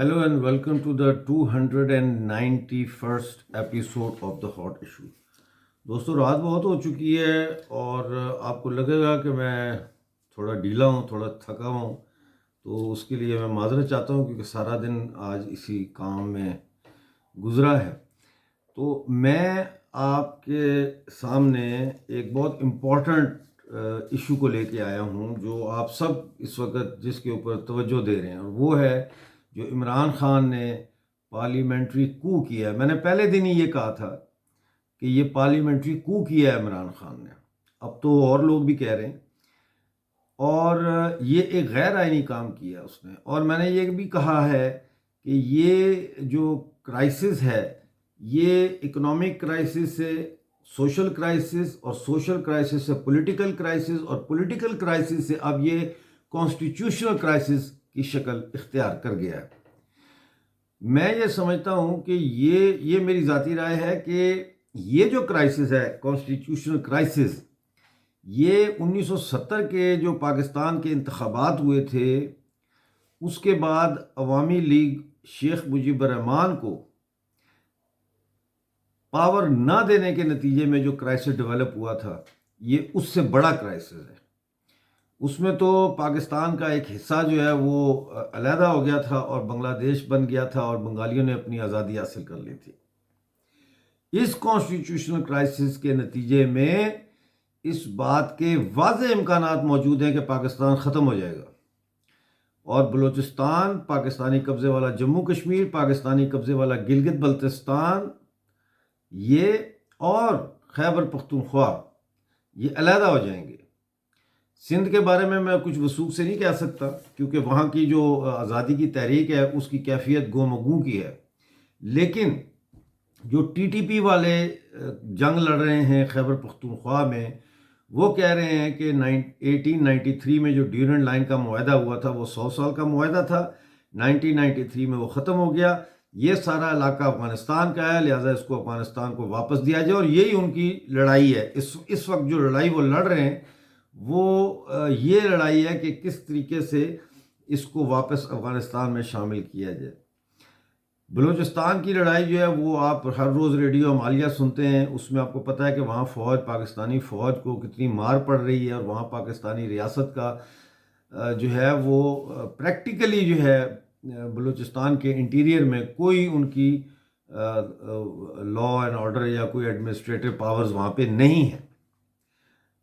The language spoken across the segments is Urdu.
Hello and welcome to the 291st episode of The Hot Issue. دوستو رات بہت ہو چکی ہے اور آپ کو لگے گا کہ میں تھوڑا ڈھیلا ہوں، تھوڑا تھکا ہوں، تو اس کے لیے میں معذرت چاہتا ہوں کیونکہ سارا دن آج اسی کام میں گزرا ہے۔ تو میں آپ کے سامنے ایک بہت امپورٹنٹ ایشو کو لے کے آیا ہوں جو آپ سب اس وقت جس کے اوپر توجہ دے رہے ہیں، اور وہ ہے جو عمران خان نے پارلیمنٹری کو کیا ہے۔ میں نے پہلے دن ہی یہ کہا تھا کہ یہ پارلیمنٹری کو کیا ہے عمران خان نے، اب تو اور لوگ بھی کہہ رہے ہیں، اور یہ ایک غیر آئینی کام کیا اس نے۔ اور میں نے یہ بھی کہا ہے کہ یہ جو کرائسس ہے یہ اکنامک کرائسس سے سوشل کرائسس، اور سوشل کرائسس سے پولیٹیکل کرائسس، اور پولیٹیکل کرائسس سے اب یہ کانسٹیٹیوشنل کرائسس کی شکل اختیار کر گیا ہے۔ میں یہ سمجھتا ہوں کہ یہ میری ذاتی رائے ہے کہ یہ جو کرائسس ہے کانسٹیٹیوشنل کرائسس، یہ 1970 کے جو پاکستان کے انتخابات ہوئے تھے اس کے بعد عوامی لیگ شیخ مجیب الرحمان کو پاور نہ دینے کے نتیجے میں جو کرائسس ڈیولپ ہوا تھا، یہ اس سے بڑا کرائسس ہے۔ اس میں تو پاکستان کا ایک حصہ جو ہے وہ علیحدہ ہو گیا تھا اور بنگلہ دیش بن گیا تھا، اور بنگالیوں نے اپنی آزادی حاصل کر لی تھی۔ اس کانسٹیٹیوشنل کرائسس کے نتیجے میں اس بات کے واضح امکانات موجود ہیں کہ پاکستان ختم ہو جائے گا، اور بلوچستان، پاکستانی قبضے والا جموں کشمیر، پاکستانی قبضے والا گلگت بلتستان، یہ اور خیبر پختونخوا یہ علیحدہ ہو جائیں گے۔ سندھ کے بارے میں کچھ وثوق سے نہیں کہہ سکتا کیونکہ وہاں کی جو آزادی کی تحریک ہے اس کی کیفیت گو مگو کی ہے، لیکن جو ٹی ٹی پی والے جنگ لڑ رہے ہیں خیبر پختونخوا میں، وہ کہہ رہے ہیں کہ 1893 میں جو ڈیورنڈ لائن کا معاہدہ ہوا تھا وہ 100 سال کا معاہدہ تھا، 1993 میں وہ ختم ہو گیا، یہ سارا علاقہ افغانستان کا ہے، لہٰذا اس کو افغانستان کو واپس دیا جائے، اور یہی ان کی لڑائی ہے۔ اس وقت جو لڑائی وہ لڑ رہے ہیں وہ یہ لڑائی ہے کہ کس طریقے سے اس کو واپس افغانستان میں شامل کیا جائے۔ بلوچستان کی لڑائی جو ہے وہ آپ ہر روز ریڈیو ہمالیہ سنتے ہیں، اس میں آپ کو پتہ ہے کہ وہاں فوج، پاکستانی فوج کو کتنی مار پڑ رہی ہے، اور وہاں پاکستانی ریاست کا جو ہے وہ پریکٹیکلی جو ہے بلوچستان کے انٹیریئر میں کوئی ان کی لا اینڈ آرڈر یا کوئی ایڈمنسٹریٹو پاورز وہاں پہ نہیں ہے۔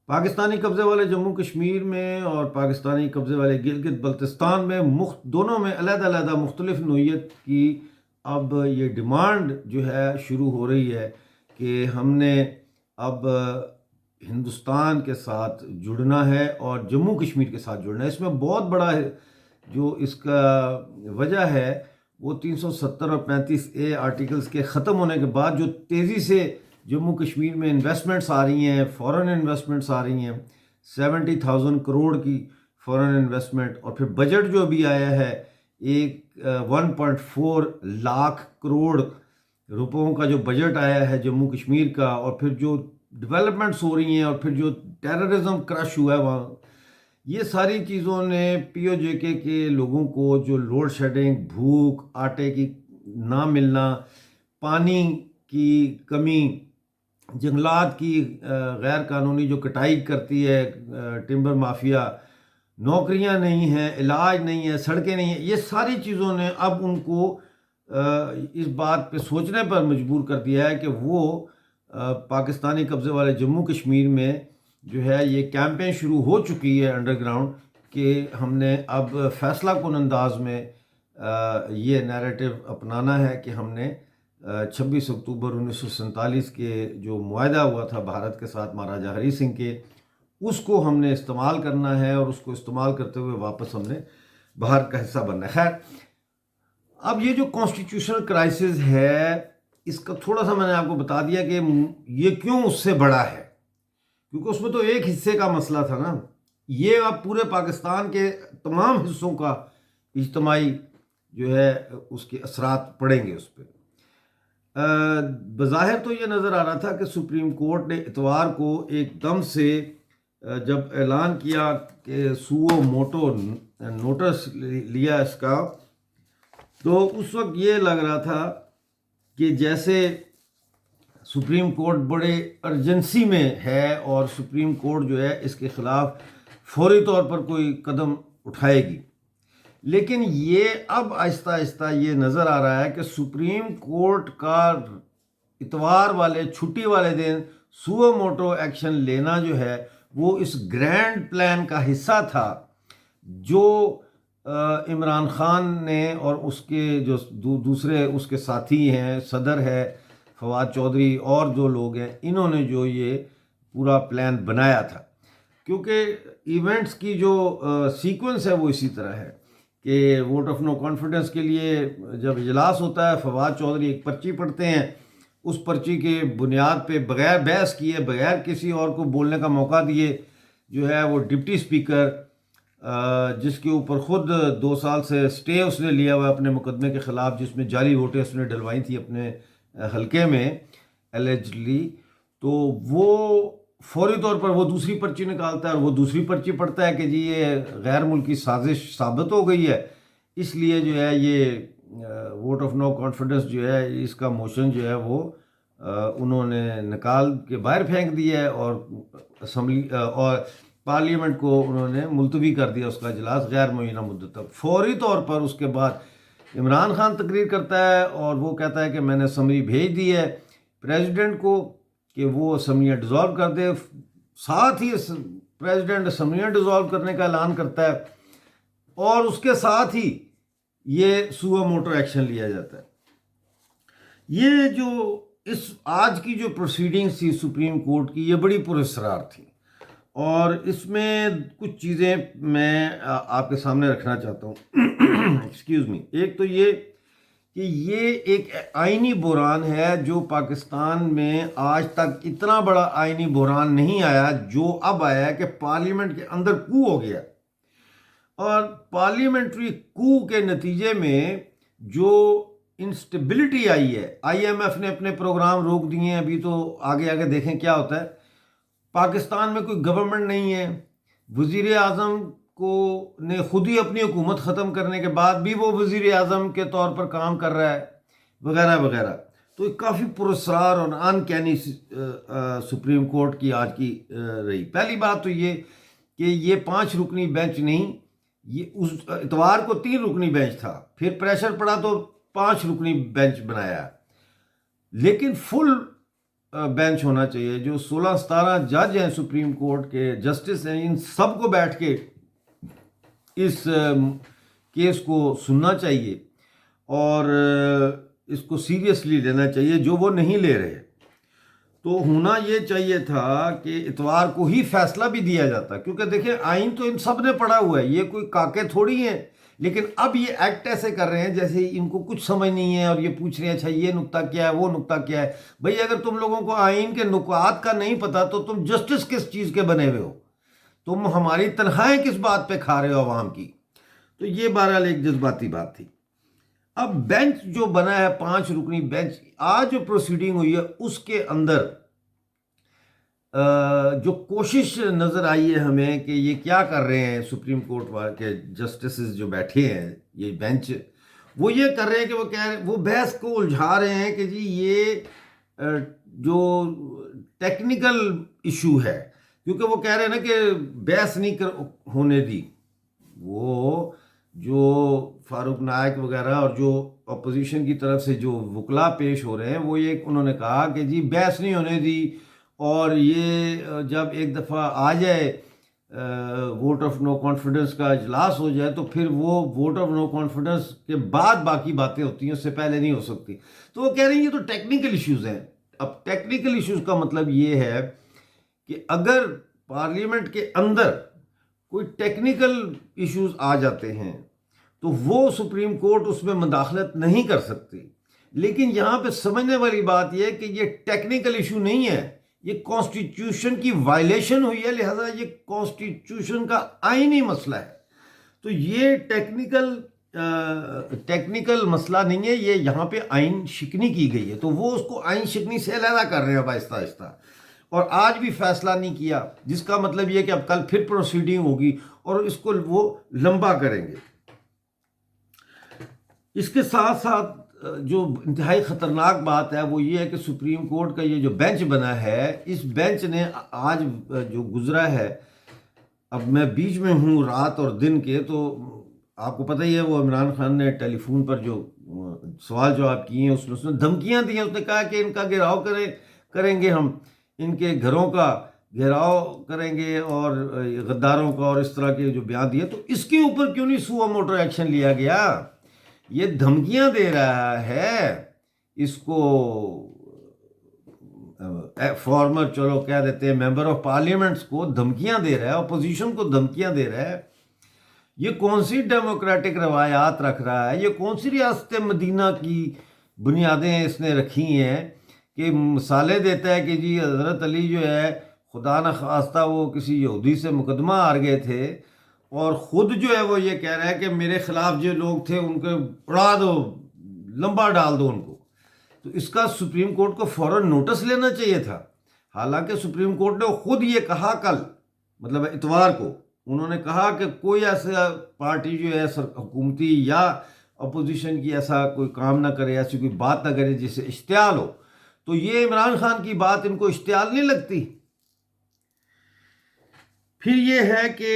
پاکستانی قبضے والے جموں کشمیر میں اور پاکستانی قبضے والے گلگت بلتستان میں دونوں میں علیحدہ علیحدہ مختلف نوعیت کی اب یہ ڈیمانڈ جو ہے شروع ہو رہی ہے کہ ہم نے اب ہندوستان کے ساتھ جڑنا ہے اور جموں کشمیر کے ساتھ جڑنا ہے۔ اس میں بہت بڑا جو اس کا وجہ ہے وہ 370 اور 35A آرٹیکلز کے ختم ہونے کے بعد جو تیزی سے جموں کشمیر میں انویسٹمنٹس آ رہی ہیں، فورن انویسٹمنٹس آ رہی ہیں، 70,000 کروڑ کی فورن انویسٹمنٹ، اور پھر بجٹ جو ابھی آیا ہے 1.4 لاکھ کروڑ روپوں کا جو بجٹ آیا ہے جموں کشمیر کا، اور پھر جو ڈیولپمنٹس ہو رہی ہیں، اور پھر جو ٹیررزم کرش ہوا ہے وہاں، یہ ساری چیزوں نے پی او جے کے لوگوں کو جو لوڈ شیڈنگ، بھوک، آٹے کی نہ ملنا، پانی کی کمی، جنگلات کی غیر قانونی جو کٹائی کرتی ہے ٹمبر مافیا، نوکریاں نہیں ہیں، علاج نہیں ہے، سڑکیں نہیں ہیں، یہ ساری چیزوں نے اب ان کو اس بات پہ سوچنے پر مجبور کر دیا ہے کہ وہ پاکستانی قبضے والے جموں کشمیر میں جو ہے یہ کیمپین شروع ہو چکی ہے انڈر گراؤنڈ کہ ہم نے اب فیصلہ کن انداز میں یہ نیریٹو اپنانا ہے کہ ہم نے 26 اکتوبر 1947 کے جو معاہدہ ہوا تھا بھارت کے ساتھ مہاراجہ ہری سنگھ کے، اس کو ہم نے استعمال کرنا ہے، اور اس کو استعمال کرتے ہوئے واپس ہم نے بھارت کا حصہ بننا ہے۔ خیر، اب یہ جو کانسٹیٹیوشنل کرائسس ہے اس کا تھوڑا سا میں نے آپ کو بتا دیا کہ یہ کیوں اس سے بڑا ہے، کیونکہ اس میں تو ایک حصے کا مسئلہ تھا نا، یہ اب پورے پاکستان کے تمام حصوں کا اجتماعی جو ہے اس کے اثرات پڑیں گے اس پہ۔ بظاہر تو یہ نظر آ رہا تھا کہ سپریم کورٹ نے اتوار کو ایک دم سے جب اعلان کیا کہ سو موٹو نوٹس لیا اس کا تو اس وقت یہ لگ رہا تھا کہ جیسے سپریم کورٹ بڑے ارجنسی میں ہے اور سپریم کورٹ جو ہے اس کے خلاف فوری طور پر کوئی قدم اٹھائے گی، لیکن یہ اب آہستہ آہستہ یہ نظر آ رہا ہے کہ سپریم کورٹ کا اتوار والے چھٹی والے دن سو موٹو ایکشن لینا جو ہے وہ اس گرینڈ پلان کا حصہ تھا جو عمران خان نے اور اس کے جو دوسرے اس کے ساتھی ہیں، صدر ہے فواد چودھری اور جو لوگ ہیں، انہوں نے جو یہ پورا پلان بنایا تھا. کیونکہ ایونٹس کی جو سیکوینس ہے وہ اسی طرح ہے کہ ووٹ آف نو کانفیڈنس کے لیے جب اجلاس ہوتا ہے، فواد چودھری ایک پرچی پڑھتے ہیں، اس پرچی کے بنیاد پہ بغیر بحث کیے، بغیر کسی اور کو بولنے کا موقع دیے، جو ہے وہ ڈپٹی اسپیکر جس کے اوپر خود 2 سال سے سٹے اس نے لیا ہوا اپنے مقدمے کے خلاف، جس میں جعلی ووٹیں اس نے ڈلوائی تھی اپنے حلقے میں ایلیجلی، تو وہ فوری طور پر وہ دوسری پرچی نکالتا ہے اور وہ دوسری پرچی پڑھتا ہے کہ جی یہ غیر ملکی سازش ثابت ہو گئی ہے، اس لیے جو ہے یہ ووٹ آف نو کانفیڈنس جو ہے اس کا موشن جو ہے وہ انہوں نے نکال کے باہر پھینک دیا ہے اور اسمبلی اور پارلیمنٹ کو انہوں نے ملتوی کر دیا اس کا اجلاس غیر معینہ مدت تک. فوری طور پر اس کے بعد عمران خان تقریر کرتا ہے اور وہ کہتا ہے کہ میں نے اسمبلی بھیج دی ہے پریزیڈنٹ کو کہ وہ اسمبلیاں ڈیزالو کر دے. ساتھ ہی پریزیڈنٹ اسمبلیاں ڈیزالو کرنے کا اعلان کرتا ہے اور اس کے ساتھ ہی یہ سو موٹو ایکشن لیا جاتا ہے. یہ جو اس آج کی جو پروسیڈنگز تھی سپریم کورٹ کی، یہ بڑی پراسرار تھی اور اس میں کچھ چیزیں میں آپ کے سامنے رکھنا چاہتا ہوں. Excuse me. ایک تو یہ کہ یہ ایک آئینی بحران ہے جو پاکستان میں آج تک اتنا بڑا آئینی بحران نہیں آیا جو اب آیا ہے کہ پارلیمنٹ کے اندر کو ہو گیا، اور پارلیمنٹری کو کے نتیجے میں جو انسٹیبلٹی آئی ہے، آئی ایم ایف نے اپنے پروگرام روک دیے ہیں، ابھی تو آگے آگے دیکھیں کیا ہوتا ہے. پاکستان میں کوئی گورنمنٹ نہیں ہے، وزیر اعظم کو نے خود ہی اپنی حکومت ختم کرنے کے بعد بھی وہ وزیر اعظم کے طور پر کام کر رہا ہے وغیرہ وغیرہ. تو یہ کافی پراسرار اور انکینی سپریم کورٹ کی آج کی رہی. پہلی بات تو یہ کہ یہ 5 رکنی بینچ نہیں، یہ اس اتوار کو 3 رکنی بینچ تھا، پھر پریشر پڑا تو 5 رکنی بینچ بنایا، لیکن فل بینچ ہونا چاہیے. جو 16-17 جج ہیں سپریم کورٹ کے جسٹس ہیں، ان سب کو بیٹھ کے اس کیس کو سننا چاہیے اور اس کو سیریسلی لینا چاہیے، جو وہ نہیں لے رہے. تو ہونا یہ چاہیے تھا کہ اتوار کو ہی فیصلہ بھی دیا جاتا، کیونکہ دیکھیں آئین تو ان سب نے پڑھا ہوا ہے، یہ کوئی کاکے تھوڑی ہیں. لیکن اب یہ ایکٹ ایسے کر رہے ہیں جیسے ان کو کچھ سمجھ نہیں ہے اور یہ پوچھ رہے ہیں اچھا یہ نکتہ کیا ہے، وہ نکتہ کیا ہے. بھئی اگر تم لوگوں کو آئین کے نکات کا نہیں پتا تو تم جسٹس کس چیز کے بنے ہوئے ہو؟ تم ہماری تنخواہیں کس بات پہ کھا رہے ہو عوام کی؟ تو یہ بہرحال ایک جذباتی بات تھی. اب بینچ جو بنا ہے 5 رکنی بینچ، آج جو پروسیڈنگ ہوئی ہے اس کے اندر جو کوشش نظر آئی ہے ہمیں کہ یہ کیا کر رہے ہیں سپریم کورٹ کے جسٹسز جو بیٹھے ہیں یہ بینچ، وہ یہ کر رہے ہیں کہ وہ کہہ رہے وہ بحث کو الجھا رہے ہیں کہ جی یہ جو ٹیکنیکل ایشو ہے، کیونکہ وہ کہہ رہے ہیں نا کہ بحث نہیں ہونے دی. وہ جو فاروق نائک وغیرہ اور جو اپوزیشن کی طرف سے جو وکلا پیش ہو رہے ہیں وہ یہ انہوں نے کہا کہ جی بحث نہیں ہونے دی، اور یہ جب ایک دفعہ آ جائے ووٹ آف نو کانفیڈنس کا اجلاس ہو جائے تو پھر وہ ووٹ آف نو کانفیڈنس کے بعد باقی باتیں ہوتی ہیں، اس سے پہلے نہیں ہو سکتی. تو وہ کہہ رہی ہیں یہ تو ٹیکنیکل ایشوز ہیں. اب ٹیکنیکل ایشوز کا مطلب یہ ہے کہ اگر پارلیمنٹ کے اندر کوئی ٹیکنیکل ایشوز آ جاتے ہیں تو وہ سپریم کورٹ اس میں مداخلت نہیں کر سکتی. لیکن یہاں پہ سمجھنے والی بات یہ ہے کہ یہ ٹیکنیکل ایشو نہیں ہے، یہ کانسٹیٹیوشن کی وائلیشن ہوئی ہے، لہذا یہ کانسٹیٹیوشن کا آئینی مسئلہ ہے. تو یہ ٹیکنیکل مسئلہ نہیں ہے، یہ یہاں پہ آئین شکنی کی گئی ہے. تو وہ اس کو آئین شکنی سے علیحدہ کر رہے ہیں آہستہ آہستہ، اور آج بھی فیصلہ نہیں کیا، جس کا مطلب یہ کہ اب کل پھر پروسیڈنگ ہوگی اور اس کو وہ لمبا کریں گے. اس کے ساتھ ساتھ جو انتہائی خطرناک بات ہے وہ یہ ہے کہ سپریم کورٹ کا یہ جو بینچ بنا ہے، اس بینچ نے آج جو گزرا ہے، اب میں بیچ میں ہوں رات اور دن کے، تو آپ کو پتہ ہی ہے وہ عمران خان نے ٹیلی فون پر جو سوال جواب کیے ہیں اس نے دھمکیاں دی ہیں، اس نے کہا کہ ان کا گھیراؤ کریں گے، ہم ان کے گھروں کا گھیراؤ کریں گے اور غداروں کا، اور اس طرح کے جو بیان دیے، تو اس کے اوپر کیوں نہیں سو موٹو ایکشن لیا گیا؟ یہ دھمکیاں دے رہا ہے اس کو فارمر، چلو کہہ دیتے ہیں ممبر آف پارلیمنٹس کو دھمکیاں دے رہا ہے، اپوزیشن کو دھمکیاں دے رہا ہے۔ یہ کون سی ڈیموکریٹک روایات رکھ رہا ہے؟ یہ کون سی ریاست مدینہ کی بنیادیں اس نے رکھی ہیں کہ مثالیں دیتا ہے کہ جی حضرت علی جو ہے خدا نہ خواستہ وہ کسی یہودی سے مقدمہ ہار گئے تھے، اور خود جو ہے وہ یہ کہہ رہا ہے کہ میرے خلاف جو لوگ تھے ان کو اڑا دو، لمبا ڈال دو ان کو۔ تو اس کا سپریم کورٹ کو فوراً نوٹس لینا چاہیے تھا، حالانکہ سپریم کورٹ نے خود یہ کہا کل، مطلب اتوار کو انہوں نے کہا کہ کوئی ایسا پارٹی جو ہے حکومتی یا اپوزیشن کی ایسا کوئی کام نہ کرے، ایسی کوئی بات نہ کرے جس سے اشتعال ہو۔ تو یہ عمران خان کی بات ان کو اشتعال نہیں لگتی۔ پھر یہ ہے کہ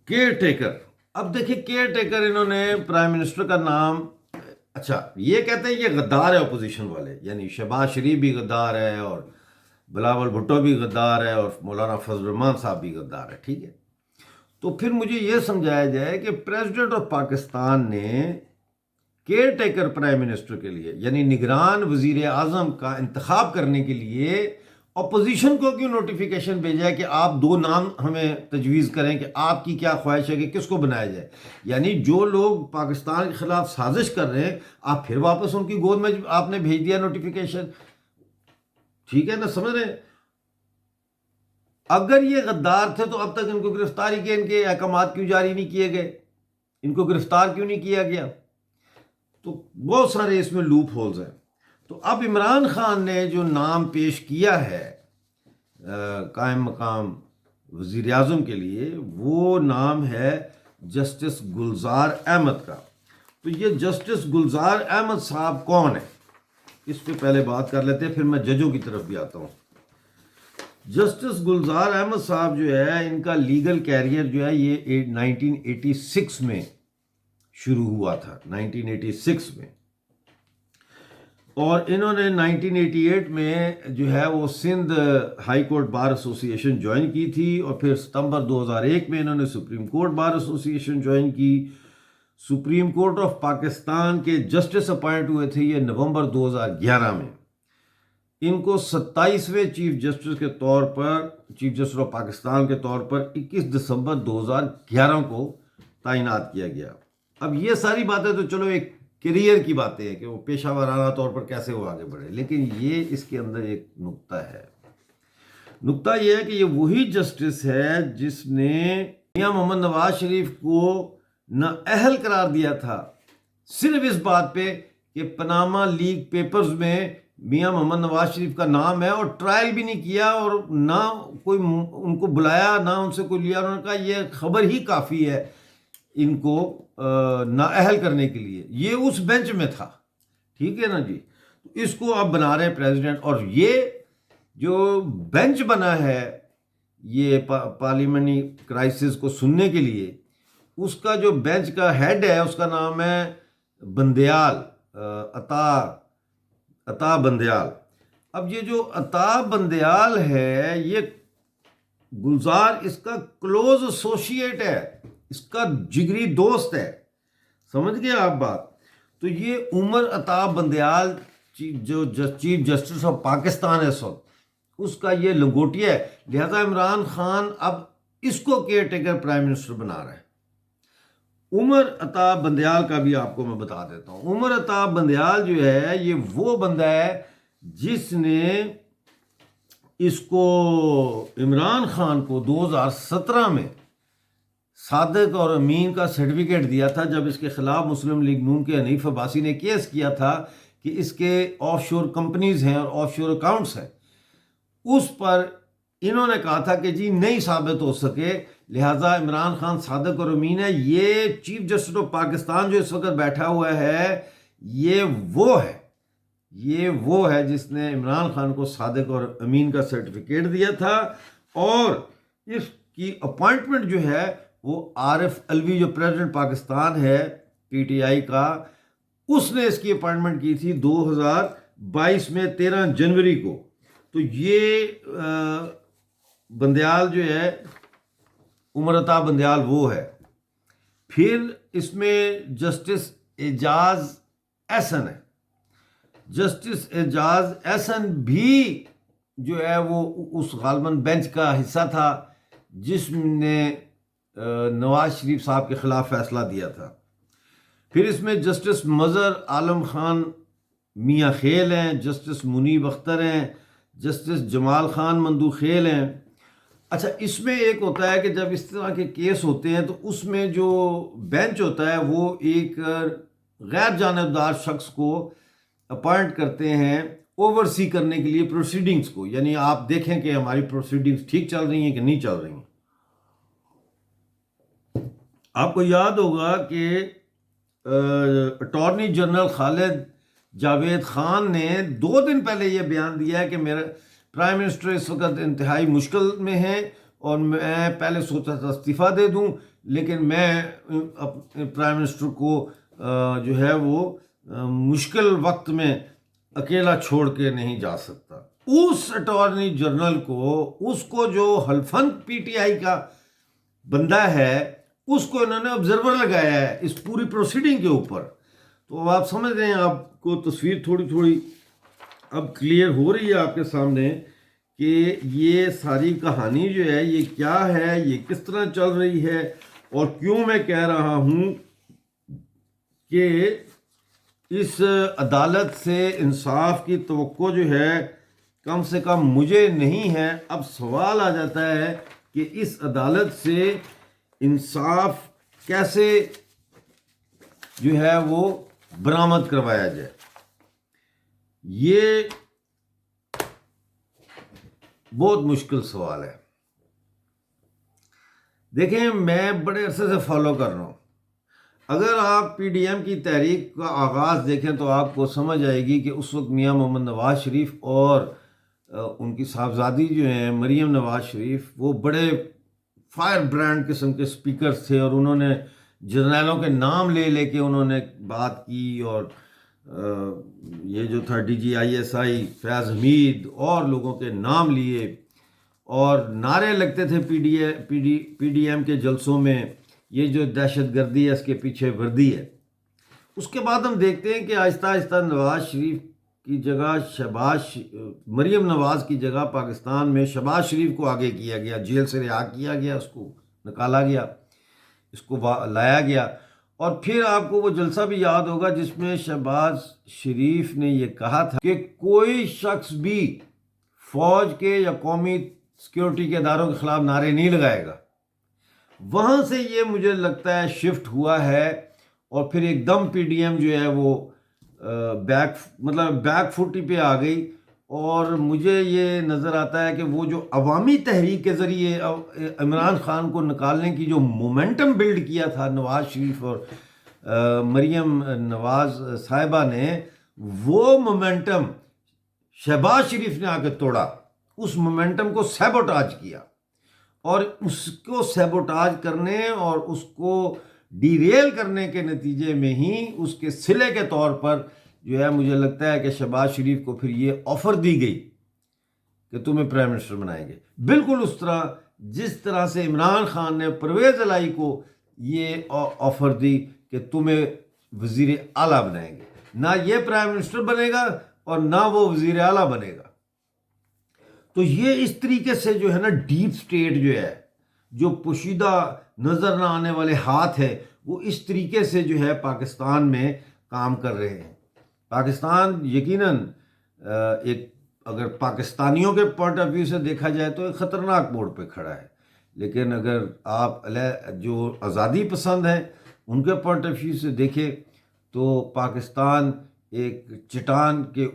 کیئر ٹیکر، اب دیکھیں کیئر ٹیکر انہوں نے پرائم منسٹر کا نام، اچھا یہ کہتے ہیں یہ غدار ہے اپوزیشن والے، یعنی شہباز شریف بھی غدار ہے اور بلاول بھٹو بھی غدار ہے اور مولانا فضل الرحمان صاحب بھی غدار ہے، ٹھیک ہے۔ تو پھر مجھے یہ سمجھایا جائے کہ پریزیڈنٹ آف پاکستان نے کیئر ٹیکر پرائم منسٹر کے لیے، یعنی نگران وزیر اعظم کا انتخاب کرنے کے لیے اپوزیشن کو کیوں نوٹیفیکیشن بھیجا ہے کہ آپ 2 نام ہمیں تجویز کریں کہ آپ کی کیا خواہش ہے کہ کس کو بنایا جائے؟ یعنی جو لوگ پاکستان کے خلاف سازش کر رہے ہیں، آپ پھر واپس ان کی گود میں آپ نے بھیج دیا نوٹیفیکیشن، ٹھیک ہے نا، سمجھ رہے ہیں؟ اگر یہ غدار تھے تو اب تک ان کو گرفتاری کے ان کے احکامات کیوں جاری نہیں کیے گئے؟ ان کو گرفتار کیوں نہیں کیا گیا؟ تو بہت سارے اس میں لوپ ہولز ہیں۔ تو اب عمران خان نے جو نام پیش کیا ہے قائم مقام وزیر اعظم کے لیے، وہ نام ہے جسٹس گلزار احمد کا۔ تو یہ جسٹس گلزار احمد صاحب کون ہے، اس پہ پہلے بات کر لیتے ہیں، پھر میں ججوں کی طرف بھی آتا ہوں۔ جسٹس گلزار احمد صاحب جو ہے، ان کا لیگل کیریئر جو ہے یہ 1986 میں شروع ہوا تھا، 1986 میں، اور انہوں نے 1988 میں جو ہے وہ سندھ ہائی کورٹ بار ایسوسی ایشن جوائن کی تھی، اور پھر ستمبر 2001 میں انہوں نے سپریم کورٹ بار ایسوسی ایشن جوائن کی۔ سپریم کورٹ آف پاکستان کے جسٹس اپوائنٹ ہوئے تھے یہ نومبر 2011 میں۔ ان کو 27ویں چیف جسٹس کے طور پر، چیف جسٹس آف پاکستان کے طور پر 21 دسمبر 2011 کو تعینات کیا گیا۔ اب یہ ساری باتیں تو چلو ایک کیریئر کی باتیں ہیں کہ وہ پیشہ ورانہ طور پر کیسے وہ آگے بڑھے، لیکن یہ اس کے اندر ایک نقطہ ہے۔ نقطہ یہ ہے کہ یہ وہی جسٹس ہے جس نے میاں محمد نواز شریف کو نااہل قرار دیا تھا صرف اس بات پہ کہ پاناما لیک پیپرز میں میاں محمد نواز شریف کا نام ہے، اور ٹرائل بھی نہیں کیا اور نہ کوئی ان کو بلایا، نہ ان سے کوئی لیا۔ انہوں نے کہا یہ خبر ہی کافی ہے ان کو نااہل کرنے کے لیے۔ یہ اس بینچ میں تھا، ٹھیک ہے نا جی۔ اس کو اب بنا رہے ہیں پریزیڈنٹ، اور یہ جو بینچ بنا ہے یہ پارلیمنٹری کرائسس کو سننے کے لیے، اس کا جو بینچ کا ہیڈ ہے اس کا نام ہے بندیال، عطا بندیال۔ اب یہ جو عطا بندیال ہے یہ گلزار اس کا کلوز ایسوسیٹ ہے، اس کا جگری دوست ہے، سمجھ گئے آپ بات؟ تو یہ عمر عطا بندیال جو چیف جسٹس آف پاکستان ہے اس کا یہ لنگوٹیا ہے، لہذا عمران خان اب اس کو کیئر ٹیکر پرائم منسٹر بنا رہا ہے۔ عمر عطا بندیال کا بھی آپ کو میں بتا دیتا ہوں۔ عمر عطا بندیال جو ہے یہ وہ بندہ ہے جس نے اس کو عمران خان کو 2017 میں صادق اور امین کا سرٹیفکیٹ دیا تھا، جب اس کے خلاف مسلم لیگ نون کے حنیف عباسی نے کیس کیا تھا کہ اس کے آف شور کمپنیز ہیں اور آف شور اکاؤنٹس ہیں۔ اس پر انہوں نے کہا تھا کہ جی نہیں ثابت ہو سکے لہٰذا عمران خان صادق اور امین ہے. یہ چیف جسٹس آف پاکستان جو اس وقت بیٹھا ہوا ہے یہ وہ ہے جس نے عمران خان کو صادق اور امین کا سرٹیفکیٹ دیا تھا. اور اس کی اپوائنٹمنٹ جو ہے وہ عارف الوی جو پریزیڈنٹ پاکستان ہے پی ٹی آئی کا، اس نے اس کی اپوائنٹمنٹ کی تھی 2022 میں 13 جنوری کو. تو یہ بندیال جو ہے عمر عطا بندیال وہ ہے. پھر اس میں جسٹس اعجاز احسن ہے. جسٹس اعجاز احسن بھی جو ہے وہ اس غالباً بینچ کا حصہ تھا جس نے نواز شریف صاحب کے خلاف فیصلہ دیا تھا. پھر اس میں جسٹس مظہر عالم خان میاں خیل ہیں، جسٹس منیب اختر ہیں، جسٹس جمال خان مندوخیل ہیں. اچھا، اس میں ایک ہوتا ہے کہ جب اس طرح کے کیس ہوتے ہیں تو اس میں جو بینچ ہوتا ہے وہ ایک غیر جانبدار شخص کو اپوائنٹ کرتے ہیں اوورسی کرنے کے لیے پروسیڈنگز کو. یعنی آپ دیکھیں کہ ہماری پروسیڈنگز ٹھیک چل رہی ہیں کہ نہیں چل رہی ہیں. آپ کو یاد ہوگا کہ اٹارنی جنرل خالد جاوید خان نے 2 دن پہلے یہ بیان دیا ہے کہ میرا پرائم منسٹر اس وقت انتہائی مشکل میں ہیں اور میں پہلے سوچا تھا استعفیٰ دے دوں، لیکن میں پرائم منسٹر کو جو ہے وہ مشکل وقت میں اکیلا چھوڑ کے نہیں جا سکتا. اس اٹارنی جنرل کو، اس کو جو حلفاً پی ٹی آئی کا بندہ ہے، اس کو انہوں نے آبزرور لگایا ہے اس پوری پروسیڈنگ کے اوپر. تو اب آپ سمجھ رہے ہیں، آپ کو تصویر تھوڑی تھوڑی اب کلیئر ہو رہی ہے آپ کے سامنے کہ یہ ساری کہانی جو ہے یہ کیا ہے، یہ کس طرح چل رہی ہے، اور کیوں میں کہہ رہا ہوں کہ اس عدالت سے انصاف کی توقع جو ہے کم سے کم مجھے نہیں ہے. اب سوال آ جاتا ہے کہ اس عدالت سے انصاف کیسے جو ہے وہ برآمد کروایا جائے. یہ بہت مشکل سوال ہے. دیکھیں، میں بڑے عرصے سے فالو کر رہا ہوں. اگر آپ پی ڈی ایم کی تحریک کا آغاز دیکھیں تو آپ کو سمجھ آئے گی کہ اس وقت میاں محمد نواز شریف اور ان کی صاحبزادی جو ہیں مریم نواز شریف، وہ بڑے فائر برانڈ قسم کے سپیکرز تھے، اور انہوں نے جرنیلوں کے نام لے لے کے انہوں نے بات کی. اور یہ جو تھا D G I S I Fayyaz Hameed اور لوگوں کے نام لیے اور نعرے لگتے تھے پی ڈی ایم کے جلسوں میں، یہ جو دہشت گردی ہے اس کے پیچھے وردی ہے. اس کے بعد ہم دیکھتے ہیں کہ آہستہ آہستہ نواز شریف کی جگہ مریم نواز کی جگہ پاکستان میں شہباز شریف کو آگے کیا گیا، جیل سے رہا کیا گیا، اس کو نکالا گیا، اس کو لایا گیا. اور پھر آپ کو وہ جلسہ بھی یاد ہوگا جس میں شہباز شریف نے یہ کہا تھا کہ کوئی شخص بھی فوج کے یا قومی سیکیورٹی کے اداروں کے خلاف نعرے نہیں لگائے گا. وہاں سے یہ مجھے لگتا ہے شفٹ ہوا ہے، اور پھر ایک دم پی ڈی ایم جو ہے وہ بیک فوٹی پہ آ گئی. اور مجھے یہ نظر آتا ہے کہ وہ جو عوامی تحریک کے ذریعے عمران خان کو نکالنے کی جو مومنٹم بلڈ کیا تھا نواز شریف اور مریم نواز صاحبہ نے، وہ مومنٹم شہباز شریف نے آ کے توڑا. اس مومنٹم کو سیبوٹاج کیا، اور اس کو سیبوٹاج کرنے اور اس کو ڈیریل کرنے کے نتیجے میں ہی اس کے صلے کے طور پر جو ہے مجھے لگتا ہے کہ شہباز شریف کو پھر یہ آفر دی گئی کہ تمہیں پرائم منسٹر بنائیں گے. بالکل اس طرح جس طرح سے عمران خان نے پرویز الہی کو یہ آفر دی کہ تمہیں وزیر اعلیٰ بنائیں گے. نہ یہ پرائم منسٹر بنے گا اور نہ وہ وزیر اعلیٰ بنے گا. تو یہ اس طریقے سے جو ہے نا ڈیپ سٹیٹ جو ہے، جو پوشیدہ نظر نہ آنے والے ہاتھ ہے، وہ اس طریقے سے جو ہے پاکستان میں کام کر رہے ہیں. پاکستان یقیناً ایک اگر پاکستانیوں کے پوائنٹ آف ویو سے دیکھا جائے تو ایک خطرناک موڑ پہ کھڑا ہے، لیکن اگر آپ جو آزادی پسند ہیں ان کے پوائنٹ آف ویو سے دیکھیں تو پاکستان ایک چٹان کے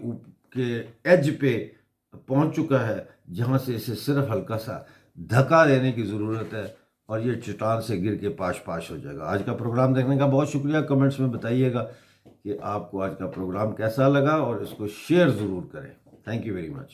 ایج پہ پہنچ چکا ہے جہاں سے اسے صرف ہلکا سا دھکا دینے کی ضرورت ہے اور یہ چٹان سے گر کے پاش پاش ہو جائے گا۔ آج کا پروگرام دیکھنے کا بہت شکریہ۔ کمنٹس میں بتائیے گا کہ آپ کو آج کا پروگرام کیسا لگا، اور اس کو شیئر ضرور کریں۔ Thank you very much.